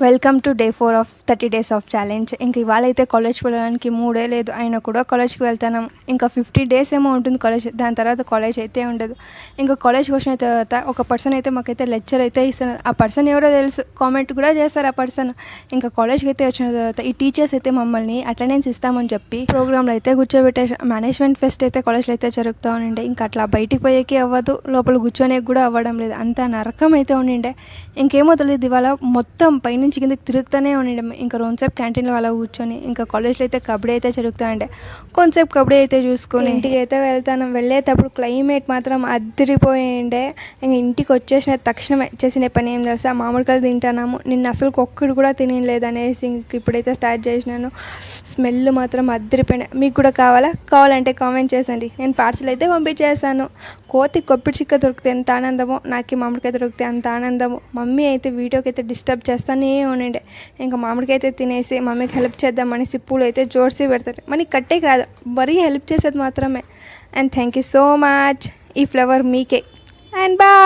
Welcome to day 4 of 30 days of challenge. ఇంక ఇవాళ అయితే కాలేజ్కి వెళ్ళడానికి మూడే లేదు, అయినా కూడా కాలేజ్కి వెళ్తాను. ఇంకా 50 డేస్ ఏమో ఉంటుంది కాలేజ్, దాని తర్వాత కాలేజ్ అయితే ఉండదు. ఇంకా కాలేజ్కి వచ్చిన తర్వాత ఒక పర్సన్ అయితే మాకైతే లెక్చర్ అయితే ఇస్తున్నారు. ఆ పర్సన్ ఎవరో తెలుసు, కామెంట్ కూడా చేస్తారు ఆ పర్సన్. ఇంకా కాలేజ్కి అయితే వచ్చిన తర్వాత ఈ టీచర్స్ అయితే మమ్మల్ని అటెండెన్స్ ఇస్తామని చెప్పి ప్రోగ్రాంలో అయితే కూర్చోబెట్టే మేనేజ్మెంట్ ఫెస్ట్ అయితే కాలేజ్లో అయితే జరుగుతూ ఉండే. ఇంకా అట్లా బయటికి పోయేకి అవ్వదు, లోపల కూర్చొనే కూడా అవ్వడం లేదు, అంత నరకం అయితే ఉండిండే. ఇంకేమో తెలియదు, ఇవాళ మొత్తం పైనుంచి కిందకి తిరుగుతూనే ఉండే. ఇంకా రోజుసేపు క్యాంటీన్లో అలా కూర్చొని ఇంకా కాలేజ్లో అయితే కబడ్డీ అయితే జరుగుతూ ఉండే. కొంతసేపు కబడ్డీ అయితే చూసుకొని ఇంటికి అయితే వెళ్తాను. వెళ్ళేటప్పుడు క్లైమేట్ మాత్రం అదిరిపోయిండే. ఇంకా ఇంటికి వచ్చేసిన తక్షణమే చేసిన పని ఏం తెలుసా, మామిడికాయలు తింటాము. నిన్న అసలు ఒక్కడు కూడా తినలేదు అనేసి ఇంక ఇప్పుడైతే స్టార్ట్ చేసినాను. స్మెల్ మాత్రం అదిరిపోయినాయి. మీకు కూడా కావాలంటే కామెంట్ చేసండి, నేను పార్సల్ అయితే పంపించేసాను. కోతి కొప్పిడి చిక్క దొరికితే ఎంత ఆనందమో, నాకు మామిడికాయ దొరికితే అంత ఆనందమో. మమ్మీ అయితే వీడియోకి అయితే డిస్టర్బ్ చేస్తానే ఉండే. ఇంకా మామిడికాయ అయితే తినేసి మమ్మీకి హెల్ప్ చేద్దామనేసి పూలు అయితే జోడిసి పెడతారు. మనకి కట్టేకి రాదు, మరీ హెల్ప్ చేసేది మాత్రమే. And thank you so much. ఈ ఫ్లవర్ మీకే. And bye.